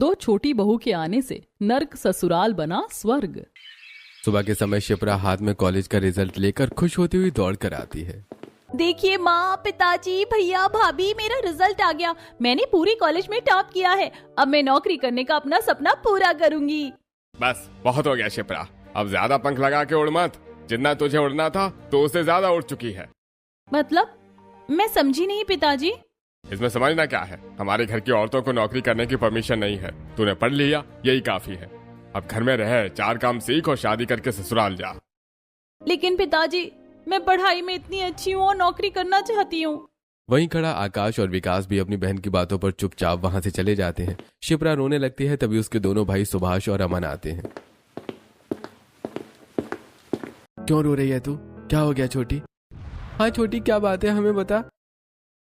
तो छोटी बहू के आने से नर्क ससुराल बना स्वर्ग। सुबह के समय शिप्रा हाथ में कॉलेज का रिजल्ट लेकर खुश होती हुई दौड़ कर आती है। देखिए माँ, पिताजी, भैया, भाभी, मेरा रिजल्ट आ गया। मैंने पूरी कॉलेज में टॉप किया है। अब मैं नौकरी करने का अपना सपना पूरा करूंगी। बस बहुत हो गया शिप्रा, अब ज्यादा पंख लगा के उड़ मत। जितना तुझे उड़ना था तो उससे ज्यादा उड़ चुकी है। मतलब? मैं समझी नहीं पिताजी। इसमें समझना क्या है, हमारे घर की औरतों को नौकरी करने की परमिशन नहीं है। तूने पढ़ लिया, यही काफी है। अब घर में रह, 4 काम सीख और शादी करके ससुराल जा। लेकिन पिताजी, मैं पढ़ाई में इतनी अच्छी हूँ और नौकरी करना चाहती हूँ। वहीं खड़ा आकाश और विकास भी अपनी बहन की बातों पर चुपचाप वहां से चले जाते हैं। शिप्रा रोने लगती है, तभी उसके दोनों भाई सुभाष और अमन आते हैं। क्यों रो रही है तू? क्या हो गया छोटी? हाँ छोटी, क्या बात है, हमें बता।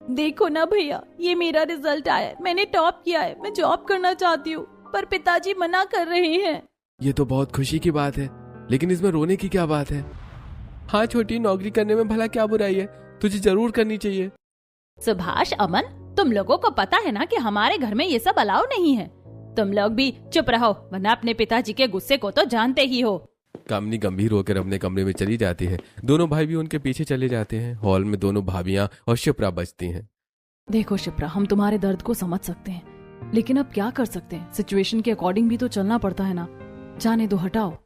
देखो ना भैया, ये मेरा रिजल्ट आया है। मैंने टॉप किया है। मैं जॉब करना चाहती हूँ, पर पिताजी मना कर रहे हैं। ये तो बहुत खुशी की बात है, लेकिन इसमें रोने की क्या बात है? हाँ छोटी, नौकरी करने में भला क्या बुराई है? तुझे जरूर करनी चाहिए। सुभाष, अमन, तुम लोगों को पता है ना कि हमारे घर में ये सब अलाउ नहीं है। तुम लोग भी चुप रहो, वरना अपने पिताजी के गुस्से को तो जानते ही हो। कामनी गंभीर होकर अपने कमरे में चली जाती है। दोनों भाई भी उनके पीछे चले जाते हैं। हॉल में दोनों भाभियां और शिप्रा बचती हैं। देखो शिप्रा, हम तुम्हारे दर्द को समझ सकते हैं, लेकिन अब क्या कर सकते हैं? सिचुएशन के अकॉर्डिंग भी तो चलना पड़ता है ना। जाने दो, हटाओ।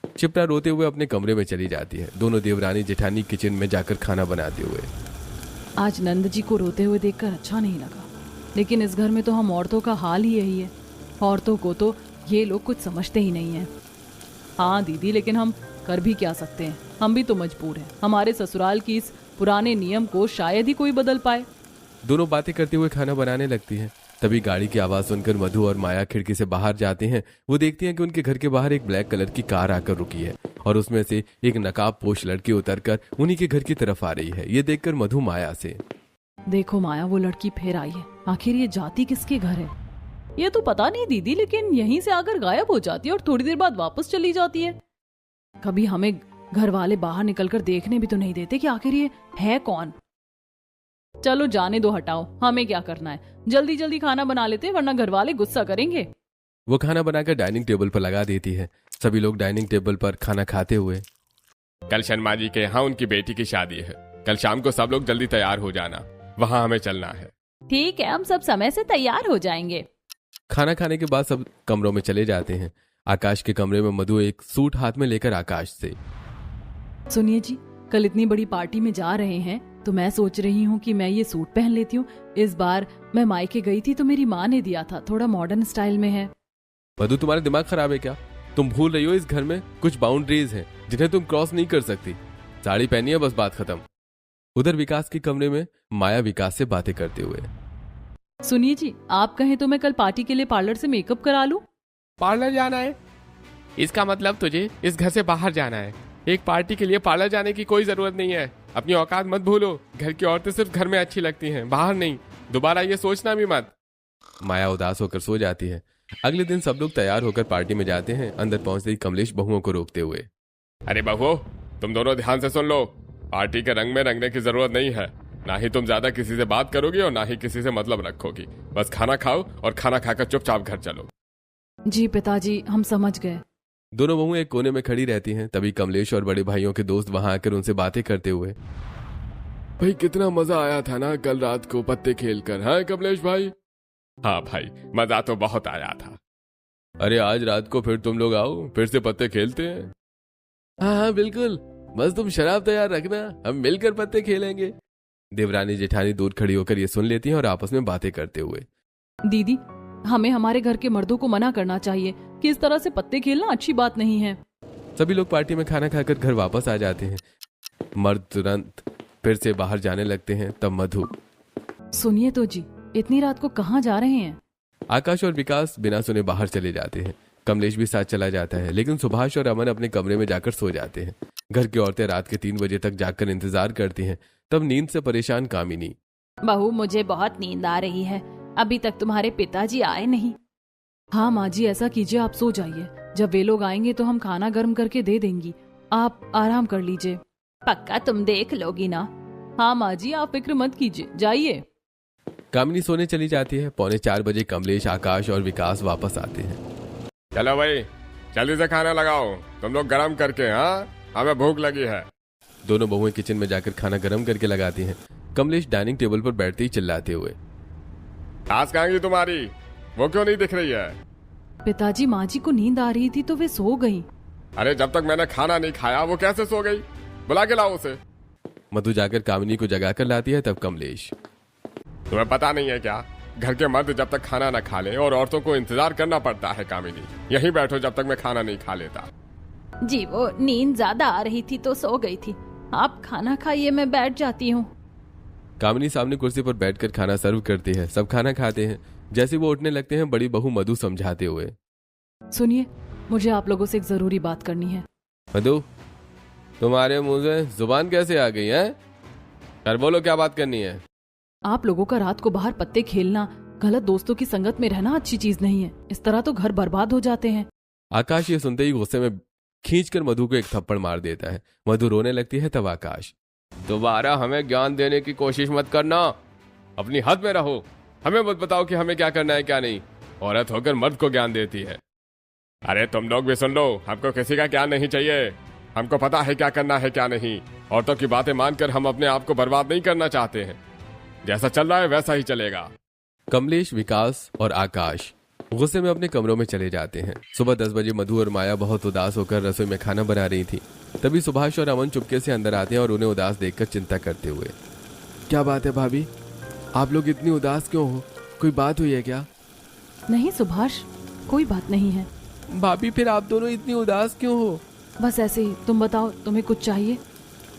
शिप्रा रोते हुए अपने कमरे में चली जाती है। दोनों देवरानी जेठानी किचन में जाकर खाना बनाते हुए। आज नंद जी को रोते हुए देखकर अच्छा नहीं लगा, लेकिन इस घर में तो हम औरतों का हाल ही यही है। औरतों को तो ये लोग कुछ समझते ही नहीं है। हाँ दीदी, लेकिन हम कर भी क्या सकते हैं? हम भी तो मजबूर हैं। हमारे ससुराल की इस पुराने नियम को शायद ही कोई बदल पाए। दोनों बातें करते हुए खाना बनाने लगती हैं। तभी गाड़ी की आवाज सुनकर मधु और माया खिड़की से बाहर जाते हैं। वो देखती हैं कि उनके घर के बाहर एक ब्लैक कलर की कार आकर रुकी है और उसमें से एक नकाब पोश लड़की उतरकर उन्हीं के घर की तरफ आ रही है। ये देखकर मधु माया से, देखो माया, वो लड़की फिर आई है। आखिर ये जाती किसके घर है? ये तो पता नहीं दीदी, लेकिन यहीं से आकर गायब हो जाती है और थोड़ी देर बाद वापस चली जाती है। कभी हमें घर वाले बाहर निकलकर देखने भी तो नहीं देते कि आखिर ये है कौन। चलो जाने दो, हटाओ। हमें क्या करना है? जल्दी जल्दी खाना बना लेते, वरना घर वाले गुस्सा करेंगे। वो खाना बनाकर डाइनिंग टेबल पर लगा देती है। सभी लोग डाइनिंग टेबल पर खाना खाते हुए, कल शर्मा जी के यहाँ उनकी बेटी की शादी है। कल शाम को सब लोग जल्दी तैयार हो जाना, वहाँ हमें चलना है। ठीक है, हम सब समय से तैयार हो जाएंगे। खाना खाने के बाद सब कमरों में चले जाते हैं। आकाश के कमरे में मधु एक सूट हाथ में लेकर आकाश से, सुनिए जी, कल इतनी बड़ी पार्टी में जा रहे हैं तो मैं सोच रही हूँ कि मैं ये सूट पहन लेती हूँ। इस बार मैं मायके गई थी तो मेरी माँ ने दिया था, थोड़ा मॉडर्न स्टाइल में है। मधु, तुम्हारा दिमाग खराब है क्या? तुम भूल रही हो इस घर में कुछ बाउंड्रीज हैं जिन्हें तुम क्रॉस नहीं कर सकती। साड़ी पहनी है, बस बात खत्म। उधर विकास के कमरे में माया विकास से बातें करते हुए, सुनिए जी, आप कहें तो मैं कल पार्टी के लिए पार्लर से मेकअप करा लूं। पार्लर जाना है? इसका मतलब तुझे इस घर से बाहर जाना है। एक पार्टी के लिए पार्लर जाने की कोई जरूरत नहीं है। अपनी औकात मत भूलो। घर की औरतें सिर्फ घर में अच्छी लगती हैं, बाहर नहीं। दोबारा ये सोचना भी मत। माया उदास होकर सो जाती है। अगले दिन सब लोग तैयार होकर पार्टी में जाते हैं। अंदर पहुंचते ही कमलेश बहुओं को रोकते हुए, अरे बहुओं, तुम दोनों ध्यान से सुन लो। पार्टी के रंग में रंगने की जरूरत नहीं है। ना ही तुम ज्यादा किसी से बात करोगी और ना ही किसी से मतलब रखोगी। बस खाना खाओ और खाना खाकर चुपचाप घर चलो। जी पिताजी, हम समझ गए। दोनों बहुएं एक कोने में खड़ी रहती हैं। तभी कमलेश और बड़े भाइयों के दोस्त वहां आकर उनसे बातें करते हुए, भाई कितना मजा आया था ना कल रात को पत्ते खेलकर, हाँ कमलेश भाई? हाँ भाई, मजा तो बहुत आया था। अरे आज रात को फिर तुम लोग आओ, फिर से पत्ते खेलते हैं। हाँ हाँ बिल्कुल, बस तुम शराब तैयार रखना, हम मिलकर पत्ते खेलेंगे। देवरानी जेठानी दूर खड़ी होकर ये सुन लेती हैं और आपस में बातें करते हुए, दीदी, हमें हमारे घर के मर्दों को मना करना चाहिए कि इस तरह से पत्ते खेलना अच्छी बात नहीं है। सभी लोग पार्टी में खाना खाकर घर वापस आ जाते हैं। मर्द तुरंत फिर से बाहर जाने लगते हैं। तब मधु, सुनिए तो जी, इतनी रात को कहाँ जा रहे हैं? आकाश और विकास बिना सुने बाहर चले जाते हैं। कमलेश भी साथ चला जाता है, लेकिन सुभाष और अमन अपने कमरे में जाकर सो जाते हैं। घर की औरतें रात के 3 बजे तक जागकर इंतजार करती हैं। तब नींद से परेशान कामिनी, बहू, मुझे बहुत नींद आ रही है। अभी तक तुम्हारे पिताजी आए नहीं। हाँ माँ जी, ऐसा कीजिए, आप सो जाइए। जब वे लोग आएंगे तो हम खाना गर्म करके दे देंगी, आप आराम कर लीजिए। पक्का तुम देख लोगी ना? हाँ माँ जी, आप फिक्र मत कीजिए, जाइए। कामिनी सोने चली जाती है। 3:45 कमलेश, आकाश और विकास वापस आते हैं। चलो भाई जल्दी से खाना लगाओ, तुम लोग गरम करके। हाँ, हमें भूख लगी है। दोनों बहुएं किचन में जाकर खाना गर्म करके लगाती हैं। कमलेश डाइनिंग टेबल पर बैठते ही चिल्लाते हुए, सास कहाँ गई तुम्हारी? वो क्यों नहीं दिख रही है? पिताजी, माँ जी को नींद आ रही थी तो वे सो गई। अरे जब तक मैंने खाना नहीं खाया वो कैसे सो गई? बुला के लाओ उसे। मधु जाकर कामिनी को जगाकर लाती है। तब कमलेश, तुम्हें पता नहीं है क्या, घर के मर्द जब तक खाना न खा ले और औरतों को इंतजार करना पड़ता है। कामिनी, यहीं बैठो जब तक मैं खाना नहीं खा लेता। जी वो नींद ज्यादा आ रही थी तो सो गई थी। आप खाना खाइए, मैं बैठ जाती हूँ। कामिनी सामने कुर्सी पर बैठकर खाना सर्व करती है। सब खाना खाते हैं। जैसे वो उठने लगते हैं, बड़ी बहू मधु समझाते हुए, सुनिए, मुझे आप लोगों से एक जरूरी बात करनी है। मधु, तुम्हारे मुंह से जुबान कैसे आ गई है? कर बोलो, क्या बात करनी है? आप लोगों का रात को बाहर पत्ते खेलना, गलत दोस्तों की संगत में रहना अच्छी चीज नहीं है। इस तरह तो घर बर्बाद हो जाते हैं। आकाश ये सुनते ही गुस्से में खींचकर मधु को एक थप्पड़ मार देता है। मधु रोने लगती है। तब आकाश, दोबारा हमें ज्ञान देने की कोशिश मत करना, अपनी हद में रहो। हमें मत बताओ कि हमें क्या करना है क्या नहीं। औरत होकर मर्द को ज्ञान देती है। अरे तुम लोग भी सुन लो, हमको किसी का ज्ञान नहीं चाहिए। हमको पता है क्या करना है क्या नहीं। औरतों की बातें मानकर हम अपने आप को बर्बाद नहीं करना चाहते हैं। जैसा चल रहा है वैसा ही चलेगा। कमलेश, विकास और आकाश गुस्से में अपने कमरों में चले जाते हैं। सुबह 10 बजे मधु और माया बहुत उदास होकर रसोई में खाना बना रही थी। तभी सुभाष और अमन चुपके से अंदर आते हैं और उन्हें उदास देखकर चिंता करते हुए, क्या बात है भाभी, आप लोग इतनी उदास क्यों हो? कोई बात हुई है क्या? नहीं सुभाष, कोई बात नहीं है। भाभी, फिर आप दोनों इतनी उदास क्यों हो? बस ऐसे ही। तुम बताओ, तुम्हें कुछ चाहिए?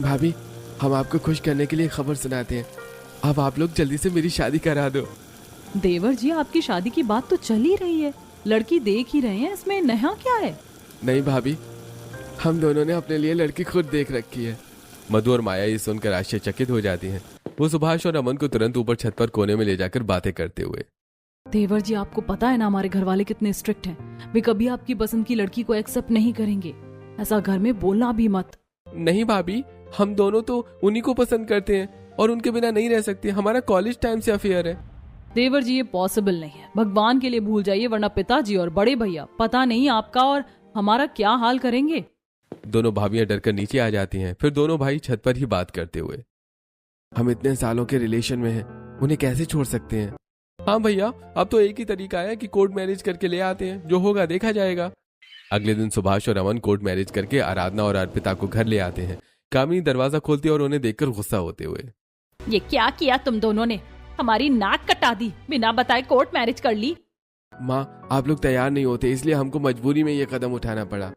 भाभी, हम आपको खुश करने के लिए खबर सुनाते हैं। अब आप लोग जल्दी से मेरी शादी करा दो। देवर जी, आपकी शादी की बात तो चल ही रही है। लड़की देख ही रहे हैं, इसमें नया क्या है? नहीं भाभी, हम दोनों ने अपने लिए लड़की खुद देख रखी है। मधु और माया ये सुनकर आश्चर्यचकित हो जाती हैं। वो सुभाष और अमन को तुरंत ऊपर छत पर कोने में ले जाकर बातें करते हुए, देवर जी, आपको पता है ना हमारे घर वाले कितने स्ट्रिक्ट हैं। वे कभी आपकी पसंद की लड़की को एक्सेप्ट नहीं करेंगे। ऐसा घर में बोलना भी मत। नहीं भाभी, हम दोनों तो उन्हीं को पसंद करते हैं और उनके बिना नहीं रह सकते। हमारा कॉलेज टाइम से अफेयर है। देवर जी, ये पॉसिबल नहीं है। भगवान के लिए भूल जाइए, वरना पिताजी और बड़े भैया पता नहीं आपका और हमारा क्या हाल करेंगे। दोनों भाभियां डरकर नीचे आ जाती हैं। फिर दोनों भाई छत पर ही बात करते हुए, हम इतने सालों के रिलेशन में हैं, उन्हें कैसे छोड़ सकते हैं? हाँ भैया, अब तो एक ही तरीका है कि कोर्ट मैरिज करके ले आते हैं। जो होगा देखा जाएगा। अगले दिन सुभाष और अमन कोर्ट मैरिज करके आराधना और अर्पिता को घर ले आते हैं। कामिनी दरवाजा खोलती है और उन्हें देखकर गुस्सा होते हुए, ये क्या किया तुम दोनों ने? हमारी नाक कटा दी, बिना बताए कोर्ट मैरिज कर ली। माँ, आप लोग तैयार नहीं होते, इसलिए हमको मजबूरी में ये कदम उठाना पड़ा।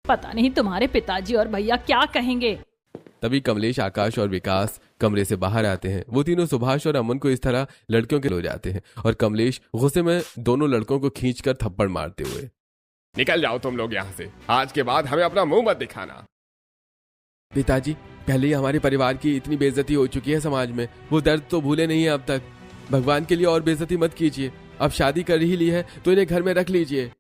पता नहीं तुम्हारे पिताजी और भैया क्या कहेंगे। तभी कमलेश, आकाश और विकास कमरे से बाहर आते हैं। वो तीनों सुभाष और अमन को इस तरह लड़कियों के हो जाते हैं और कमलेश गुस्से में दोनों लड़कों को खींचकर थप्पड़ मारते हुए, निकल जाओ तुम लोग यहाँ से। आज के बाद हमें अपना मुंह मत दिखाना। पिताजी, पहले ही हमारे परिवार की इतनी बेइज्जती हो चुकी है समाज में, वो दर्द तो भूले नहीं है अब तक। भगवान के लिए और बेइज्जती मत कीजिए। अब शादी कर ही ली है तो इन्हें घर में रख लीजिए।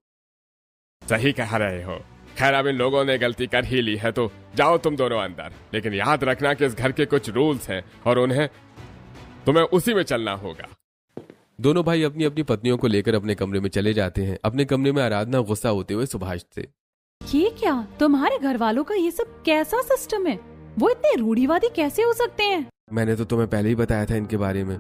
सही कह रहे हो। खैर, अब इन लोगों ने गलती कर ही ली है तो जाओ तुम दोनों अंदर। लेकिन याद रखना कि इस घर के कुछ रूल्स हैं और तुम्हें उसी में चलना होगा। दोनों भाई अपनी अपनी पत्नियों को लेकर अपने कमरे में चले जाते हैं। अपने कमरे में आराधना गुस्सा होते हुए सुभाष से, ये क्या, तुम्हारे घर वालों का ये सब कैसा सिस्टम है? वो इतने रूढ़िवादी कैसे हो सकते हैं? मैंने तो तुम्हें पहले ही बताया था इनके बारे में,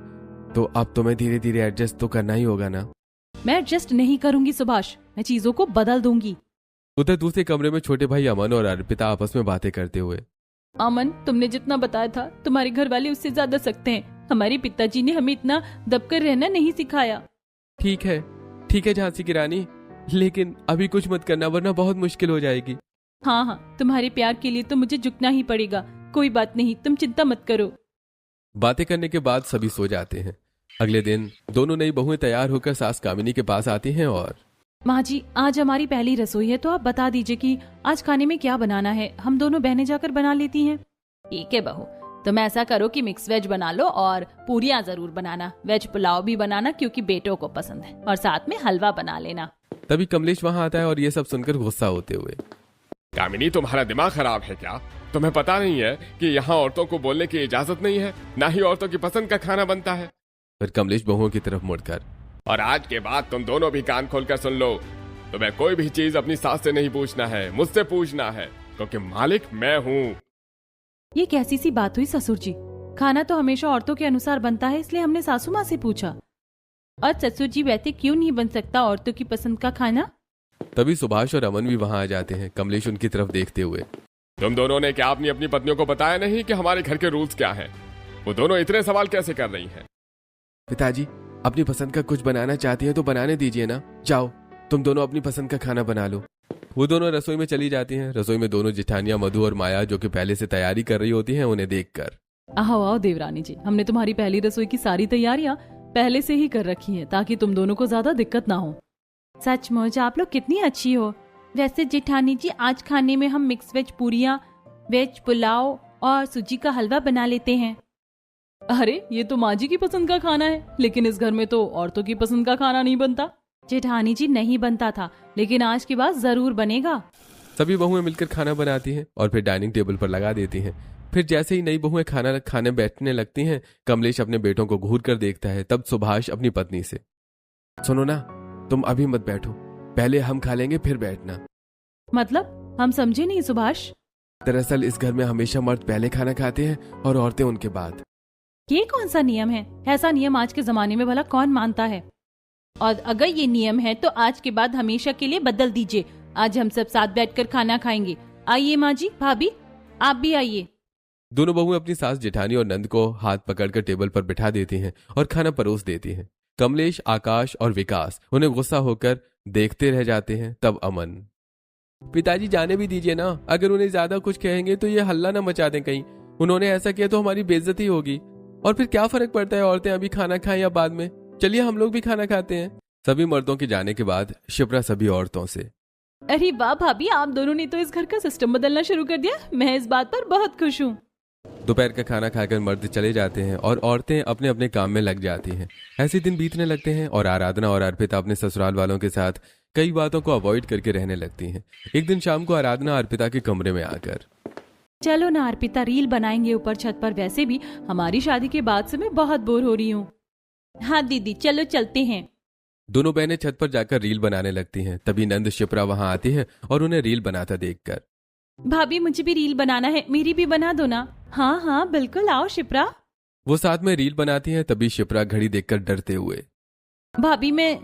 तो अब तुम्हें धीरे धीरे एडजस्ट तो करना ही होगा ना। मैं एडजस्ट नहीं करूंगी सुभाष, मैं चीजों को बदल दूंगी। उधर दूसरे कमरे में छोटे भाई अमन और अर्पिता आपस में बातें करते हुए, अमन, तुमने जितना बताया था तुम्हारे घर वाले उससे ज्यादा सख्त हैं। हमारे पिताजी ने हमें इतना दबकर रहना नहीं सिखाया। ठीक है झांसी की रानी, लेकिन अभी कुछ मत करना वरना बहुत मुश्किल हो जाएगी। हाँ, तुम्हारे प्यार के लिए तो मुझे झुकना ही पड़ेगा। कोई बात नहीं, तुम चिंता मत करो। बातें करने के बाद सभी सो जाते हैं। अगले दिन दोनों नई बहुएं तैयार होकर सास कामिनी के पास आती हैं और, माँ जी, आज हमारी पहली रसोई है तो आप बता दीजिए कि आज खाने में क्या बनाना है। हम दोनों बहनें जाकर बना लेती हैं। ठीक है बहू, तुम ऐसा करो कि मिक्स वेज बना लो और पूरियां जरूर बनाना। वेज पुलाव भी बनाना क्योंकि बेटों को पसंद है, और साथ में हलवा बना लेना। तभी कमलेश वहाँ आता है और ये सब सुनकर गुस्सा होते हुए, कामिनी, तुम्हारा दिमाग खराब है क्या? तुम्हें पता नहीं है कि यहाँ औरतों को बोलने की इजाजत नहीं है, ना ही औरतों की पसंद का खाना बनता है। फिर कमलेश बहुओं की तरफ मुड़कर, और आज के बाद तुम दोनों भी कान खोलकर सुन लो, तुम्हें कोई भी चीज अपनी सास से नहीं पूछना है, मुझसे पूछना है, क्योंकि मालिक मैं हूँ। ये कैसी सी बात हुई ससुर जी? खाना तो हमेशा औरतों के अनुसार बनता है, इसलिए हमने सासू माँ से पूछा। और ससुर जी वैसे क्यों नहीं बन सकता औरतों की पसंद का खाना? तभी सुभाष और अमन भी वहां आ जाते हैं, कमलेश उनकी तरफ देखते हुए। तुम दोनों ने क्या अपनी अपनी पत्नियों को बताया नहीं कि हमारे घर के रूल्स क्या हैं? वो दोनों इतने सवाल कैसे कर रही हैं? पिताजी, अपनी पसंद का कुछ बनाना चाहती है तो बनाने दीजिए ना। जाओ, तुम दोनों अपनी पसंद का खाना बना लो। वो दोनों रसोई में चली जाती हैं। रसोई में दोनों जेठानियां मधु और माया, जो कि पहले से तैयारी कर रही होती हैं, उन्हें देखकर, आओ आओ देवरानी जी, हमने तुम्हारी पहली रसोई की सारी तैयारियां पहले से ही कर रखी हैं, ताकि तुम दोनों को ज्यादा दिक्कत ना हो। सचमुच आप लोग कितनी अच्छी हो। वैसे जेठानी जी, आज खाने में हम मिक्स वेज पूरियां, वेज पुलाव और सूजी का हलवा बना लेते हैं। अरे ये तो माँ जी की पसंद का खाना है, लेकिन इस घर में तो औरतों की पसंद का खाना नहीं बनता। जेठानी जी, नहीं बनता था, लेकिन आज के बाद जरूर बनेगा। सभी बहुएं मिलकर खाना बनाती हैं और फिर डाइनिंग टेबल पर लगा देती हैं। फिर जैसे ही नई बहुएं खाना खाने बैठने लगती हैं, कमलेश अपने बेटों को घूर कर देखता है। तब सुभाष अपनी पत्नी से, सुनो ना, तुम अभी मत बैठो, पहले हम खा लेंगे फिर बैठना। मतलब हम समझे नहीं सुभाष। दरअसल इस घर में हमेशा मर्द पहले खाना खाते हैं और औरतें उनके बाद। ये कौन सा नियम है? ऐसा नियम आज के जमाने में भला कौन मानता है? और अगर ये नियम है तो आज के बाद हमेशा के लिए बदल दीजिए। आज हम सब साथ बैठकर खाना खाएंगे। आइए माँ जी, भाभी आप भी आइए। दोनों बहुएं अपनी सास जेठानी और नंद को हाथ पकड़कर टेबल पर बिठा देती हैं और खाना परोस देती हैं। कमलेश, आकाश और विकास उन्हें गुस्सा होकर देखते रह जाते हैं। तब अमन, पिताजी जाने भी दीजिए ना, अगर उन्हें ज्यादा कुछ कहेंगे तो ये हल्ला ना मचा दें कहीं। उन्होंने ऐसा किया तो हमारी बेइज्जती होगी, और फिर क्या फर्क पड़ता है औरतें अभी खाना खाएं या बाद में। चलिए हम लोग भी खाना खाते हैं। सभी मर्दों के जाने के बाद शिप्रा सभी औरतों से, अरे वाह भाभी, आप दोनों ने तो इस घर का सिस्टम बदलना शुरू कर दिया। मैं इस बात पर बहुत खुश हूँ। दोपहर का खाना खाकर मर्द चले जाते हैं और औरतें अपने अपने काम में लग जाती हैं। ऐसे दिन बीतने लगते हैं और आराधना और अर्पिता अपने ससुराल वालों के साथ कई बातों को अवॉइड करके रहने लगती हैं। एक दिन शाम को आराधना अर्पिता के कमरे में आकर, चलो ना अर्पिता, रील बनाएंगे ऊपर छत पर। वैसे भी हमारी शादी के बाद से मैं बहुत बोर हो रही हूँ। हाँ दीदी, चलो चलते हैं। दोनों बहनें छत पर जाकर रील बनाने लगती हैं। तभी नंद शिप्रा वहां आती है और उन्हें रील बनाता देखकर, भाभी मुझे भी रील बनाना है, मेरी भी बना दो ना। हाँ हाँ बिल्कुल, आओ शिप्रा। वो साथ में रील बनाती हैं। तभी शिप्रा घड़ी देखकर डरते हुए, भाभी मैं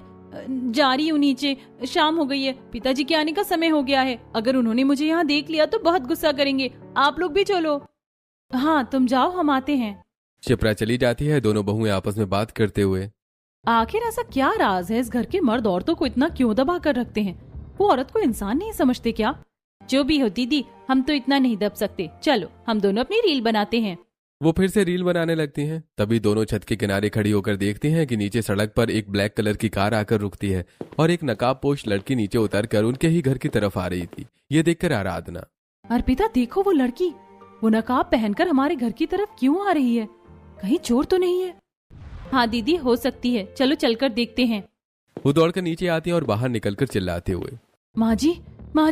जा रही हूँ नीचे, शाम हो गई है, पिताजी के आने का समय हो गया है। अगर उन्होंने मुझे यहाँ देख लिया तो बहुत गुस्सा करेंगे। आप लोग भी चलो। हाँ तुम जाओ, हम आते हैं। शिप्रा चली जाती है। दोनों बहुएं आपस में बात करते हुए, आखिर ऐसा क्या राज है इस घर के मर्द औरतों को इतना क्यों दबा कर रखते हैं? वो औरत को इंसान नहीं समझते क्या? जो भी हो दीदी, हम तो इतना नहीं दब सकते। चलो हम दोनों अपनी रील बनाते हैं। वो फिर से रील बनाने लगती हैं। तभी दोनों छत के किनारे खड़ी होकर देखती हैं कि नीचे सड़क पर एक ब्लैक कलर की कार आकर रुकती है और एक नकाबपोश लड़की नीचे उतरकर उनके ही घर की तरफ आ रही थी। ये देखकर आराधना, अर्पिता देखो वो लड़की, वो नकाब पहनकर हमारे घर की तरफ क्यों आ रही है? कहीं चोर तो नहीं है? हाँ दीदी, हो सकती है, चलो चलकर देखते हैं। वो दौड़कर नीचे आती हैं और बाहर निकलकर चिल्लाते हुए, माँ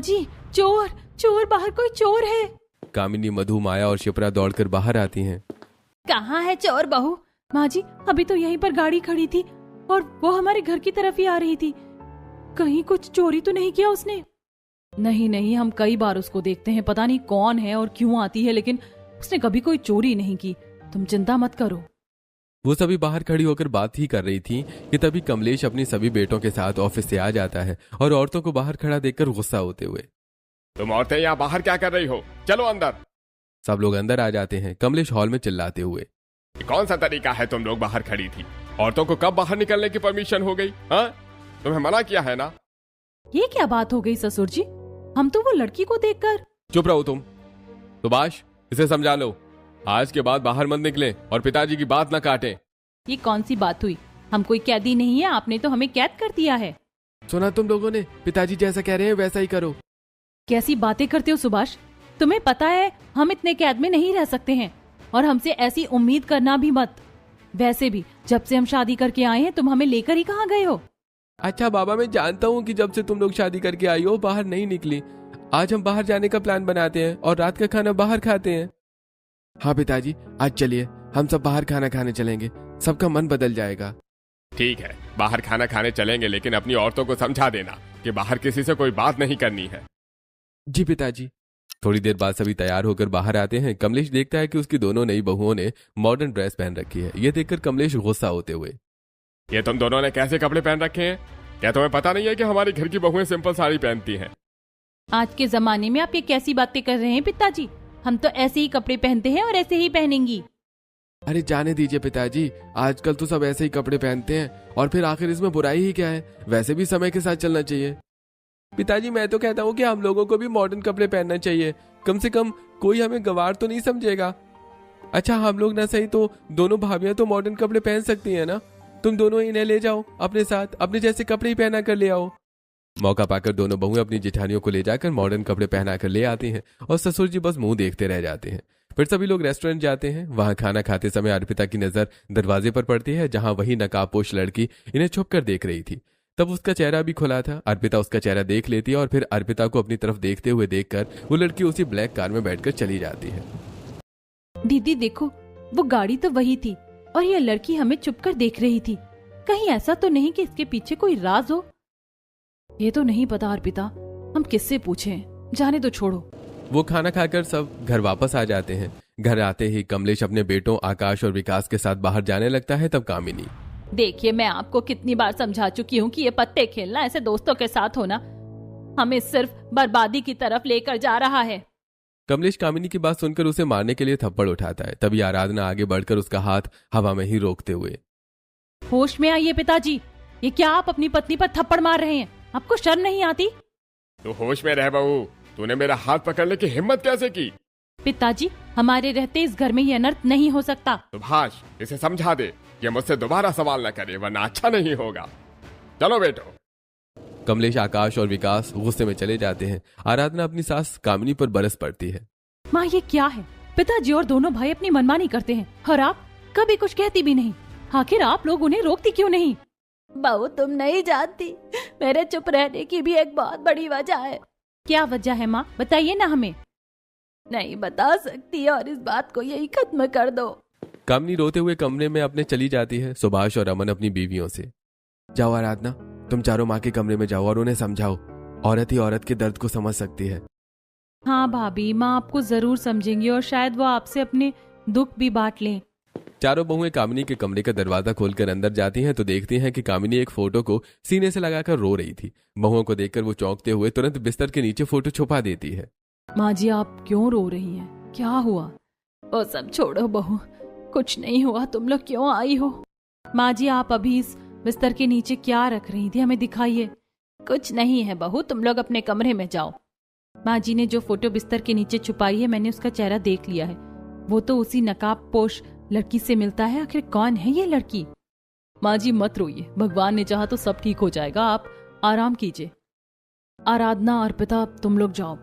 जी, चोर चोर, बाहर कोई चोर है। कामिनी, मधु, माया और शिप्रा दौड़कर बाहर आती हैं। कहाँ है चोर बहू? माँ जी, अभी तो यहीं पर गाड़ी खड़ी थी और वो हमारे घर की तरफ ही आ रही थी। कहीं कुछ चोरी तो नहीं किया उसने? नहीं, हम कई बार उसको देखते हैं, पता नहीं कौन है और क्यों आती है, लेकिन उसने कभी कोई चोरी नहीं की। तुम चिंता मत करो। वो सभी बाहर खड़ी होकर बात ही कर रही थी कि तभी कमलेश अपनी सभी बेटों के साथ ऑफिस से आ जाता है और औरतों को बाहर खड़ा देखकर गुस्सा होते हुए, तुम औरतें यहाँ बाहर क्या कर रही हो? चलो अंदर। सब लोग अंदर आ जाते हैं। कमलेश हॉल में चिल्लाते हुए, ये कौन सा तरीका है? तुम लोग बाहर खड़ी थी, औरतों को कब बाहर निकलने की परमिशन हो गई? हाँ, तुम्हें मना किया है ना? ये क्या बात हो गई ससुर जी? हम तो वो लड़की को देखकर। चुप रहो तुम। सुभाष, इसे समझा लो, आज के बाद बाहर मत निकले और पिताजी की बात न काटे। ये कौन सी बात हुई? हम कोई कैदी नहीं है, आपने तो हमें कैद कर दिया है। सुना तुम लोगों ने, पिताजी जैसा कह रहे हैं वैसा ही करो। कैसी बातें करते हो सुभाष? तुम्हें पता है हम इतने कैद में नहीं रह सकते हैं, और हमसे ऐसी उम्मीद करना भी मत। वैसे भी जब से हम शादी करके आए हैं तुम हमें लेकर ही कहाँ गए हो? अच्छा बाबा, मैं जानता हूँ कि जब से तुम लोग शादी करके आई हो बाहर नहीं निकली। आज हम बाहर जाने का प्लान बनाते हैं और रात का खाना बाहर खाते हैं। हाँ पिताजी, आज चलिए हम सब बाहर खाना खाने चलेंगे। सबका मन बदल जाएगा। ठीक है, बाहर खाना खाने चलेंगे, लेकिन अपनी औरतों को समझा देना कि बाहर किसी से कोई बात नहीं करनी है। जी पिताजी। थोड़ी देर बाद सभी तैयार होकर बाहर आते हैं। कमलेश देखता है कि उसकी दोनों नई बहुओं ने मॉडर्न ड्रेस पहन रखी है। ये देखकर कमलेश गुस्सा होते हुए, ये तुम दोनों ने कैसे कपड़े पहन रखे हैं? क्या तुम्हें पता नहीं है कि हमारी घर की बहुएं सिंपल साड़ी पहनती हैं? आज के जमाने में आप ये कैसी बातें कर रहे हैं पिताजी? हम तो ऐसे ही कपड़े पहनते हैं और ऐसे ही पहनेंगी। अरे जाने दीजिए पिताजी, आजकल तो सब ऐसे ही कपड़े पहनते हैं और फिर आखिर इसमें बुराई ही क्या है? वैसे भी समय के साथ चलना चाहिए। पिताजी मैं तो कहता हूँ कि हम लोगों को भी मॉडर्न कपड़े पहनना चाहिए, कम से कम कोई हमें गवार तो नहीं समझेगा। अच्छा हम लोग ना सही तो दोनों भाभियां तो मॉडर्न कपड़े पहन सकती हैं ना? तुम दोनों इन्हें ले जाओ अपने साथ, अपने जैसे कपड़े ही पहना कर ले आओ। मौका पाकर दोनों बहुएं अपनी जेठानियों को ले जाकर मॉडर्न कपड़े पहना कर ले आती हैं और ससुर जी बस मुंह देखते रह जाते हैं। फिर सभी लोग रेस्टोरेंट जाते हैं। वहां खाना खाते समय अर्पिता की नजर दरवाजे पर पड़ती है, जहां वही नकाबपोश लड़की इन्हें छुप कर देख रही थी। तब उसका चेहरा भी खुला था। अर्पिता उसका चेहरा देख लेती है और फिर अर्पिता को अपनी तरफ देखते हुए देखकर वो लड़की उसी ब्लैक कार में बैठकर चली जाती है। दीदी देखो, वो गाड़ी तो वही थी और ये लड़की हमें चुप कर देख रही थी। कहीं ऐसा तो नहीं कि इसके पीछे कोई राज हो? ये तो नहीं पता अर्पिता, हम किससे पूछें? जाने तो छोड़ो। वो खाना खाकर सब घर वापस आ जाते हैं। घर आते ही कमलेश अपने बेटों आकाश और विकास के साथ बाहर जाने लगता है। तब कामिनी, देखिए मैं आपको कितनी बार समझा चुकी हूँ कि ये पत्ते खेलना, ऐसे दोस्तों के साथ होना हमें सिर्फ बर्बादी की तरफ लेकर जा रहा है। कमलेश कामिनी की बात सुनकर उसे मारने के लिए थप्पड़ उठाता है। तभी आराधना आगे बढ़कर उसका हाथ हवा में ही रोकते हुए, होश में आइए पिताजी, ये क्या आप अपनी पत्नी पर थप्पड़ मार रहे हैं? आपको शर्म नहीं आती? तू होश में रह बहू, तूने मेरा हाथ पकड़ने की हिम्मत कैसे की? पिताजी हमारे रहते इस घर में ये अनर्थ नहीं हो सकता। सुभाष इसे समझा दे, ये मुझसे दोबारा सवाल न करे वरना अच्छा नहीं होगा। चलो बेटो। कमलेश, आकाश और विकास गुस्से में चले जाते हैं। आराधना अपनी सास कामिनी पर बरस पड़ती है। माँ ये क्या है? पिताजी और दोनों भाई अपनी मनमानी करते हैं और आप कभी कुछ कहती भी नहीं। आखिर आप लोग उन्हें रोकती क्यों नहीं? बहू तुम नहीं जानती, मेरे चुप रहने की भी एक बहुत बड़ी वजह है। क्या वजह है माँ, बताइए ना हमें। नहीं बता सकती और इस बात को यही खत्म कर दो। कामिनी रोते हुए कमरे में अपने चली जाती है। सुभाष और अमन अपनी बीवियों से, जाओ आराधना, तुम चारों माँ के कमरे में जाओ और उन्हें समझाओ। औरत ही औरत के दर्द को समझ सकती है। हाँ भाभी, माँ आपको जरूर समझेंगी और शायद वो आपसे अपने दुख भी बांट लें। चारों बहुएं कामिनी के कमरे का दरवाजा खोलकर अंदर जाती हैं तो देखती हैं कि कामिनी एक फोटो को सीने से लगाकर रो रही थी। बहुओं को देखकर वो चौंकते हुए तुरंत बिस्तर के नीचे फोटो छुपा देती है। माँ जी आप क्यों रो रही हैं? क्या हुआ? वो सब छोड़ो बहू, कुछ नहीं हुआ। तुम लोग क्यों आई हो? माँ जी आप अभी इस बिस्तर के नीचे क्या रख रही थी, हमें दिखाइए। कुछ नहीं है बहू, तुम लोग अपने कमरे में जाओ। माँ जी ने जो फोटो बिस्तर के नीचे छुपाई है, मैंने उसका चेहरा देख लिया है। वो तो उसी नकाबपोश लड़की से मिलता है। आखिर कौन है ये लड़की? माँ जी मत रोइए, भगवान ने चाहा तो सब ठीक हो जाएगा, आप आराम कीजिए। आराधना, अर्पिता तुम लोग जाओ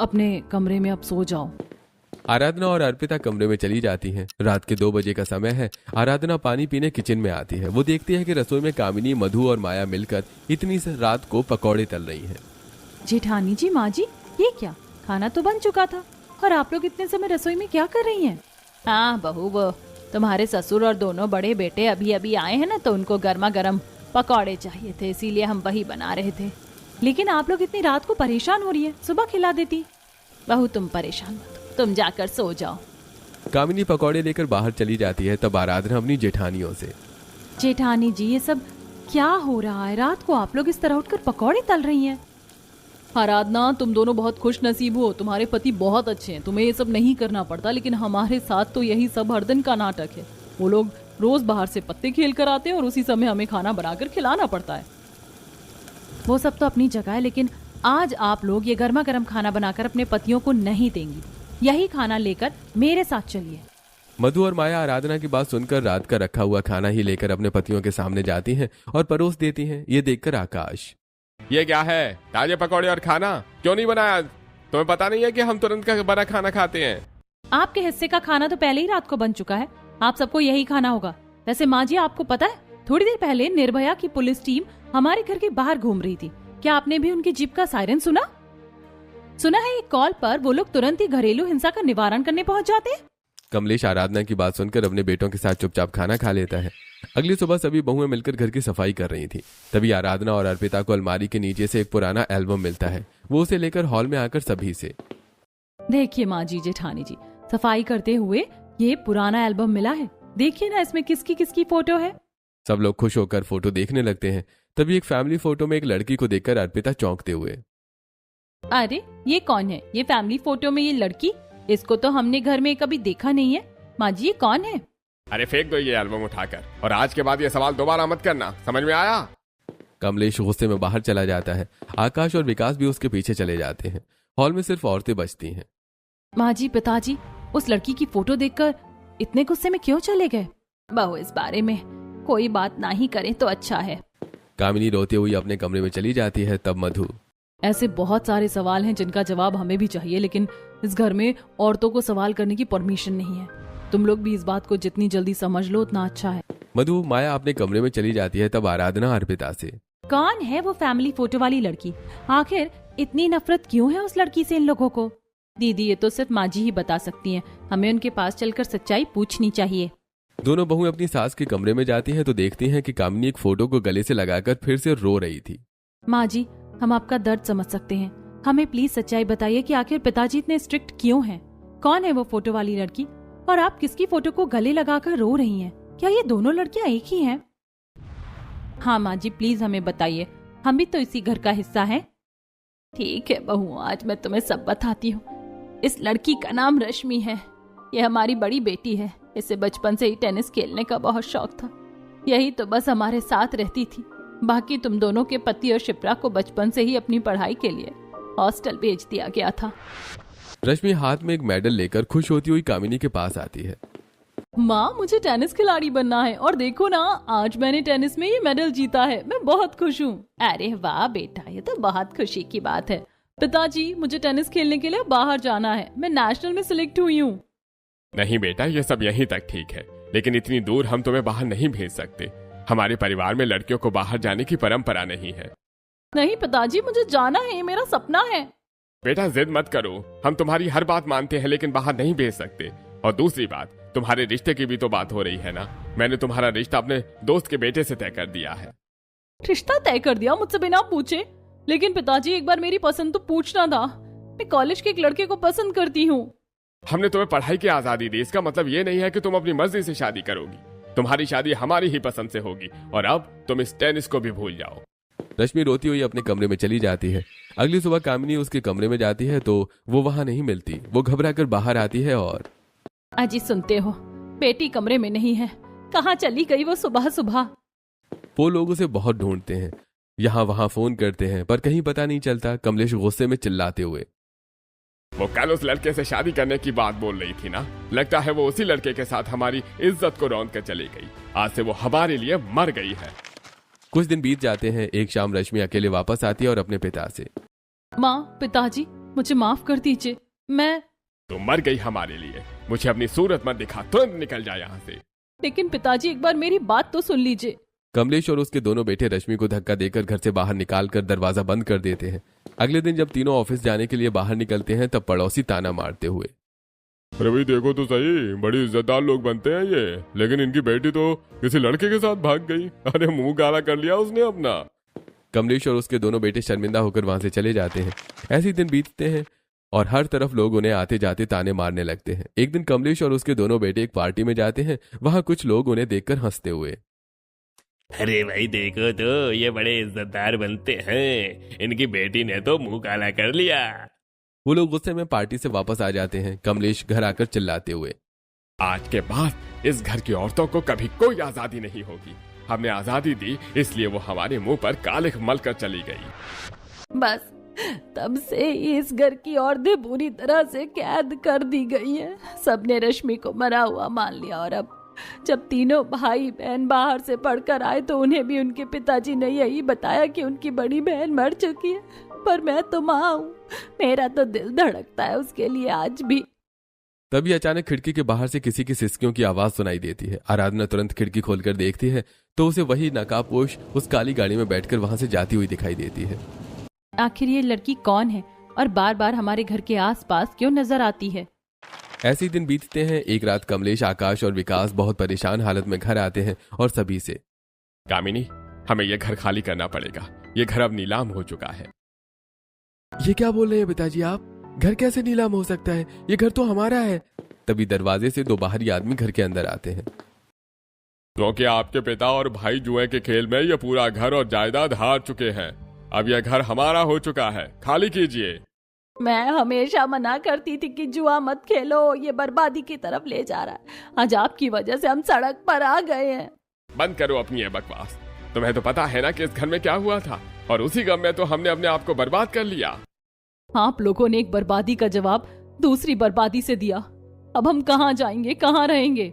अपने कमरे में, अब सो जाओ। आराधना और अर्पिता कमरे में चली जाती हैं। रात के 2 बजे का समय है। आराधना पानी पीने किचन में आती है। वो देखती है कि रसोई में कामिनी, मधु और माया मिलकर इतनी रात को पकौड़े तल रही हैं। जेठानी जी, माँ जी, ये क्या? खाना तो बन चुका था और आप लोग इतने समय रसोई में क्या कर रही हैं? हाँ बहू, वो तुम्हारे ससुर और दोनों बड़े बेटे अभी अभी आए हैं ना, तो उनको गर्मा गर्म पकौड़े चाहिए थे, इसीलिए हम वही बना रहे थे। लेकिन आप लोग इतनी रात को परेशान हो रही है, सुबह खिला देती। बहू तुम परेशान मत हो, तुम जाकर सो जाओ। कामिनी पकौड़े लेकर बाहर चली जाती है। तब आराधना अपनी जेठानियों से, जेठानी जी ये सब क्या हो रहा है? रात को आप लोग इस तरह उठकर पकौड़े तल रही हैं। आराधना तुम दोनों बहुत खुश नसीब हो, तुम्हारे पति बहुत अच्छे हैं, तुम्हें ये सब नहीं करना पड़ता। लेकिन हमारे साथ तो यही सब हर दिन का नाटक है। वो लोग रोज बाहर से पत्ते खेल कर आते हैं और उसी समय हमें खाना बनाकर खिलाना पड़ता है। वो सब तो अपनी जगह है, लेकिन आज आप लोग ये गर्मा गर्म खाना बनाकर अपने पतियों को नहीं देंगी। यही खाना लेकर मेरे साथ चलिए। मधु और माया आराधना की बात सुनकर रात का रखा हुआ खाना ही लेकर अपने पतियों के सामने जाती हैं और परोस देती हैं। ये देखकर आकाश, ये क्या है? ताजे पकौड़े और खाना क्यों नहीं बनाया? तुम्हें पता नहीं है कि हम तुरंत का बना खाना खाते हैं? आपके हिस्से का खाना तो पहले ही रात को बन चुका है, आप सबको यही खाना होगा। वैसे माँ जी आपको पता है, थोड़ी देर पहले निर्भया की पुलिस टीम हमारे घर के बाहर घूम रही थी। क्या आपने भी उनकी जीप का सायरन सुना? सुना है एक कॉल पर वो लोग तुरंत ही घरेलू हिंसा का निवारण करने पहुंच जाते हैं। कमलेश आराधना की बात सुनकर अपने बेटों के साथ चुपचाप खाना खा लेता है। अगली सुबह सभी बहुएं मिलकर घर की सफाई कर रही थी। तभी आराधना और अर्पिता को अलमारी के नीचे से एक पुराना एल्बम मिलता है। वो उसे लेकर हॉल में आकर सभी से, देखिए माँ जी, जेठानी जी, सफाई करते हुए ये पुराना एल्बम मिला है। देखिए ना, इसमें किसकी किसकी फोटो है। सब लोग खुश होकर फोटो देखने लगते हैं। तभी एक फैमिली फोटो में एक लड़की को देखकर अर्पिता चौंकते हुए, अरे ये कौन है? ये फैमिली फोटो में ये लड़की, इसको तो हमने घर में कभी देखा नहीं है। माँ जी, ये कौन है? अरे फेंक दो ये एल्बम उठाकर, और आज के बाद ये सवाल दोबारा मत करना, समझ में आया? कमलेश गुस्से में बाहर चला जाता है। आकाश और विकास भी उसके पीछे चले जाते हैं। हॉल में सिर्फ औरतें बचती हैं। माँ जी, पिताजी उस लड़की की फोटो देखकर इतने गुस्से में क्यों चले गए? बहू इस बारे में कोई बात ना ही करे तो अच्छा है। कामिनी रोते हुई अपने कमरे में चली जाती है। तब मधु, ऐसे बहुत सारे सवाल हैं जिनका जवाब हमें भी चाहिए, लेकिन इस घर में औरतों को सवाल करने की परमिशन नहीं है। तुम लोग भी इस बात को जितनी जल्दी समझ लो उतना अच्छा है। मधु माया अपने कमरे में चली जाती है। तब आराधना अर्पिता से, कौन है वो फैमिली फोटो वाली लड़की? आखिर इतनी नफरत क्यों है उस लड़की से इन लोगों को? दीदी, ये तो सिर्फ माँ जी ही बता सकती हैं। हमें उनके पास चलकर सच्चाई पूछनी चाहिए। दोनों बहुएं अपनी सास के कमरे में जाती हैं तो देखती हैं कि कामिनी एक फोटो को गले से लगाकर फिर से रो रही थी। माँ जी, हम आपका दर्द समझ सकते हैं। हमें प्लीज सच्चाई बताइए कि आखिर पिताजी इतने स्ट्रिक्ट क्यों हैं? कौन है वो फोटो वाली लड़की और आप किसकी फोटो को गले लगाकर रो रही हैं? क्या ये दोनों लड़कियां एक ही हैं? हाँ माँ जी, प्लीज हमें बताइए, हम भी तो इसी घर का हिस्सा हैं। ठीक है बहू, आज मैं तुम्हें सब बताती हूँ। इस लड़की का नाम रश्मि है। ये हमारी बड़ी बेटी है। इसे बचपन से ही टेनिस खेलने का बहुत शौक था। यही तो बस हमारे साथ रहती थी। बाकी तुम दोनों के पति और शिप्रा को बचपन से ही अपनी पढ़ाई के लिए हॉस्टल भेज दिया गया था। रश्मि हाथ में एक मेडल लेकर खुश होती हुई कामिनी के पास आती है। माँ, मुझे टेनिस खिलाड़ी बनना है और देखो ना, आज मैंने टेनिस में ये मेडल जीता है। मैं बहुत खुश हूँ। अरे वाह बेटा, ये तो बहुत खुशी की बात है। पिताजी, मुझे टेनिस खेलने के लिए बाहर जाना है। मैं नेशनल में सिलेक्ट हुई हूँ। नहीं बेटा, ये सब यहीं तक ठीक है, लेकिन इतनी दूर हम तुम्हें बाहर नहीं भेज सकते। हमारे परिवार में लड़कियों को बाहर जाने की परंपरा नहीं है। नहीं पिताजी, मुझे जाना है, ये मेरा सपना है। बेटा जिद मत करो, हम तुम्हारी हर बात मानते हैं, लेकिन बाहर नहीं भेज सकते। और दूसरी बात, तुम्हारे रिश्ते की भी तो बात हो रही है ना। मैंने तुम्हारा रिश्ता अपने दोस्त के बेटे से तय कर दिया है। रिश्ता तय कर दिया मुझसे बिना पूछे? लेकिन पिताजी, एक बार मेरी पसंद तो पूछना था। मैं कॉलेज के एक लड़के को पसंद करती हूँ। हमने तुम्हें पढ़ाई की आजादी दी, इसका मतलब ये नहीं है कि तुम अपनी मर्जी से शादी करोगी। तुम्हारी शादी हमारी ही पसंद से होगी, और अब तुम इस टेनिस को भी भूल जाओ। रश्मि रोती हुई अपने कमरे में चली जाती है। अगली सुबह कामिनी उसके कमरे में जाती है तो वो वहां नहीं मिलती। वो घबराकर बाहर आती है और, अजी सुनते हो, बेटी कमरे में नहीं है। कहाँ चली गई वो सुबह सुबह? वो लोग उसे बहुत ढूंढते हैं, यहाँ वहां फोन करते हैं, पर कहीं पता नहीं चलता। कमलेश गुस्से में चिल्लाते हुए, वो कल उस लड़के से शादी करने की बात बोल रही थी ना। लगता है वो उसी लड़के के साथ हमारी इज्जत को रौंद कर चली गई। आज से वो हमारे लिए मर गई है। कुछ दिन बीत जाते हैं। एक शाम रश्मि अकेले वापस आती है और अपने पिता से, माँ, पिताजी, मुझे माफ कर दीजिए। तो मर गई हमारे लिए। मुझे अपनी सूरत मत दिखा, तुरंत निकल जा यहाँ से। लेकिन पिताजी, एक बार मेरी बात तो सुन लीजिए। कमलेश और उसके दोनों बेटे रश्मि को धक्का देकर घर से बाहर निकालकर दरवाजा बंद कर देते हैं। अगले दिन जब तीनों ऑफिस जाने के लिए बाहर निकलते हैं तब पड़ोसी ताना मारते हुए, अरे भाई देखो तो सही, बड़ी इज्जतदार लोग बनते हैं ये, लेकिन इनकी बेटी तो किसी लड़के के साथ भाग गई। अरे मुंह काला कर लिया उसने अपना। कमलेश और उसके दोनों बेटे शर्मिंदा होकर वहां से चले जाते हैं। ऐसे ही दिन बीतते हैं और हर तरफ लोग उन्हें आते जाते ताने मारने लगते हैं। एक दिन कमलेश और उसके दोनों बेटे एक पार्टी में जाते हैं। वहां कुछ लोग उन्हें देखकर हंसते हुए, अरे भाई देखो तो, ये बड़े इज्जतदार बनते हैं, इनकी बेटी ने तो मुंह काला कर लिया। वो लोग गुस्से में पार्टी से वापस आ जाते हैं। कमलेश घर आकर चिल्लाते हुए, आज के बाद इस घर की औरतों को कभी कोई आजादी नहीं होगी। हमने आजादी दी, इसलिए वो हमारे मुंह पर कालिख मल कर चली गई। बस तब से इस घर की औरतें पूरी तरह से कैद कर दी गई है। सबने रश्मि को मरा हुआ मान लिया, और अब जब तीनों भाई बहन बाहर से पढ़कर आए तो उन्हें भी उनके पिताजी ने यही बताया कि उनकी बड़ी बहन मर चुकी है। पर मैं तो माँ हूँ, मेरा तो दिल धड़कता है उसके लिए आज भी। तभी अचानक खिड़की के बाहर से किसी की सिसकियों की आवाज सुनाई देती है। आराधना तुरंत खिड़की खोलकर देखती है तो उसे वही नकाबपोश उस काली गाड़ी में बैठकर वहां से जाती हुई दिखाई देती है। आखिर ये लड़की कौन है और बार बार हमारे घर के आसपास क्यों नजर आती है? ऐसे ही दिन बीतते हैं। एक रात कमलेश, आकाश और विकास बहुत परेशान हालत में घर आते हैं और सभी से, कामिनी, हमें यह घर खाली करना पड़ेगा। यह घर अब नीलाम हो चुका है। ये क्या बोल रहे हैं पिताजी आप? घर कैसे नीलाम हो सकता है? ये घर तो हमारा है। तभी दरवाजे से दो बाहरी आदमी घर के अंदर आते हैं। क्योंकि आपके पिता और भाई जुए के खेल में यह पूरा घर और जायदाद हार चुके हैं। अब यह घर हमारा हो चुका है, खाली कीजिए। मैं हमेशा मना करती थी कि जुआ मत खेलो, ये बर्बादी की तरफ ले जा रहा है। आज आपकी वजह से हम सड़क पर आ गए हैं। बंद करो अपनी ये बकवास। तुम्हें तो पता है ना कि इस घर में क्या हुआ था, और उसी गम में तो हमने अपने आप को बर्बाद कर लिया। आप लोगों ने एक बर्बादी का जवाब दूसरी बर्बादी से दिया। अब हम कहाँ जाएंगे, कहाँ रहेंगे?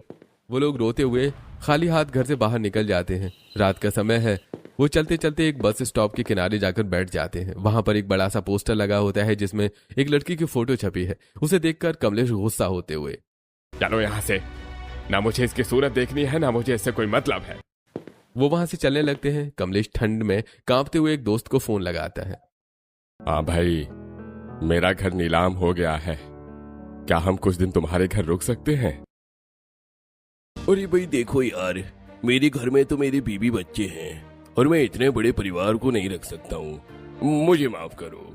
वो लोग रोते हुए खाली हाथ घर से बाहर निकल जाते हैं। रात का समय है। वो चलते चलते एक बस स्टॉप के किनारे जाकर बैठ जाते हैं। वहां पर एक बड़ा सा पोस्टर लगा होता है जिसमें एक लड़की की फोटो छपी है। उसे देखकर कमलेश गुस्सा होते हुए, चलो यहाँ से, ना मुझे इसकी सूरत देखनी है, ना मुझे इससे कोई मतलब है। वो वहां से चलने लगते हैं। कमलेश ठंड में कांपते हुए एक दोस्त को फोन लगाता है। हाँ भाई, मेरा घर नीलाम हो गया है। क्या हम कुछ दिन तुम्हारे घर रुक सकते हैं? अरे भाई देखो यार, मेरे घर में तो मेरे बीवी बच्चे हैं और मैं इतने बड़े परिवार को नहीं रख सकता हूँ, मुझे माफ करो।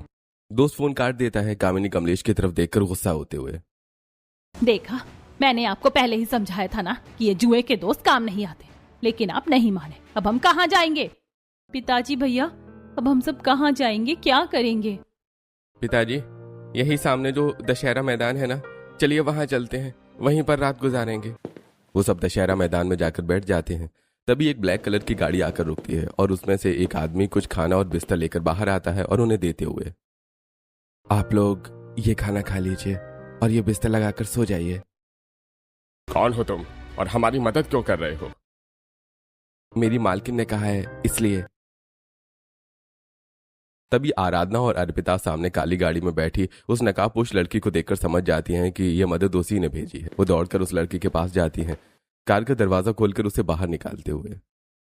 दोस्त फोन काट देता है। कामिनी कमलेश की तरफ देखकर गुस्सा होते हुए, देखा, मैंने आपको पहले ही समझाया था ना कि ये जुए के दोस्त काम नहीं आते, लेकिन आप नहीं माने। अब हम कहाँ जाएंगे? पिताजी भैया, अब हम सब कहाँ जाएंगे, क्या करेंगे? पिताजी, यही सामने जो दशहरा मैदान है ना, चलिए वहां चलते हैं, वहीं पर रात गुजारेंगे। वो सब दशहरा मैदान में जाकर बैठ जाते हैं। तभी एक ब्लैक कलर की गाड़ी आकर रुकती है और उसमें से एक आदमी कुछ खाना और बिस्तर लेकर बाहर आता है और उन्हें देते हुए, आप लोग ये खाना खा लीजिए और ये बिस्तर लगाकर सो जाइए। कौन हो तुम और हमारी मदद क्यों कर रहे हो? मेरी मालकिन ने कहा है, इसलिए। तभी आराधना और अर्पिता सामने काली गाड़ी में बैठी उस नकाबपोश लड़की को देखकर समझ जाती हैं कि यह मदद उसी ने भेजी है। वो दौड़कर उस लड़की के पास जाती हैं, कार का दरवाजा खोलकर उसे बाहर निकालते हुए,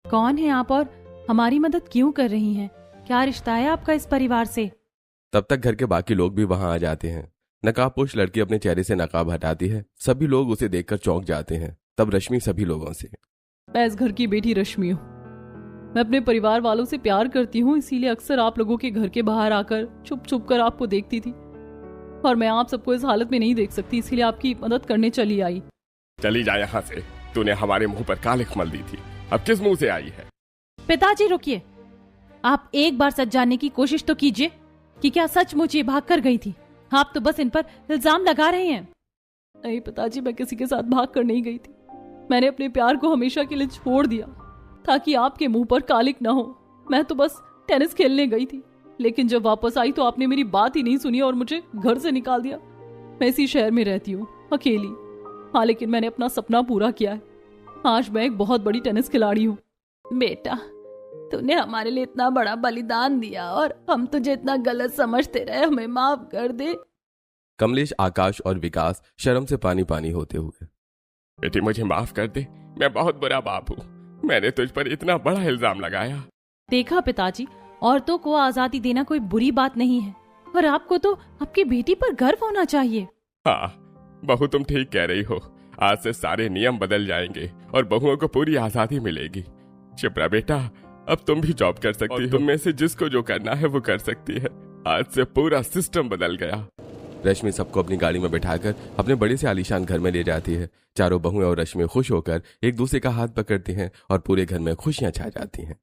कौन है आप और हमारी मदद क्यों कर रही हैं? क्या रिश्ता है आपका इस परिवार से? तब तक घर के बाकी लोग भी वहां आ जाते हैं। नकाबपोश लड़की अपने चेहरे से नकाब हटाती है। सभी लोग उसे देखकर चौंक जाते हैं। तब रश्मि सभी लोगों से, मैं इस घर की बेटी रश्मि हूँ। मैं अपने परिवार वालों से प्यार करती हूँ, इसीलिए अक्सर आप लोगों के घर के बाहर आकर छुप छुप कर आपको देखती थी, और मैं आप सबको इस हालत में नहीं देख सकती, इसलिए आपकी मदद करने चली आई। चली जा यहाँ से। तूने हमारे मुंह पर कालिख मल दी थी, अब किस मुंह से आई है? पिताजी रुकिए, आप एक बार सच जानने की कोशिश तो कीजिए कि क्या सचमुच ये भाग कर गई थी। आप तो बस इन पर इल्जाम लगा रहे हैं। नहीं पिताजी, मैं किसी के साथ भाग कर नहीं गई थी। मैंने अपने प्यार को हमेशा के लिए छोड़ दिया ताकि आपके मुंह पर कालिक ना हो। मैं तो बस टेनिस खेलने गई थी, लेकिन जब वापस आई तो आपने मेरी बात ही नहीं सुनी और मुझे घर से निकाल दिया। मैं इसी शहर में रहती हूँ, अकेली। हाँ, लेकिन मैंने अपना सपना पूरा किया है। आज मैं एक बहुत बड़ी टेनिस खिलाड़ी हूँ। बेटा, तूने हमारे लिए इतना बड़ा बलिदान दिया और हम तुझे इतना गलत समझते रहे, हमें माफ कर दे। कमलेश, आकाश और विकास शर्म से पानी पानी होते हुए, बेटी मुझे माफ कर दे, मैं बहुत बुरा बाप हूँ। मैंने तुझ पर इतना बड़ा इल्जाम लगाया। देखा पिताजी, औरतों को आजादी देना कोई बुरी बात नहीं है, और आपको तो आपकी बेटी पर गर्व होना चाहिए। हाँ बहू, तुम ठीक कह रही हो। आज से सारे नियम बदल जाएंगे और बहुओं को पूरी आजादी मिलेगी। शिप्रा बेटा, अब तुम भी जॉब कर सकती हो। तुम में से जिसको जो करना है वो कर सकती है। आज से पूरा सिस्टम बदल गया। रश्मि सबको अपनी गाड़ी में बैठाकर अपने बड़े से आलीशान घर में ले जाती है। चारों बहुएं और रश्मि खुश होकर एक दूसरे का हाथ पकड़ती हैं और पूरे घर में खुशियां छा जाती हैं।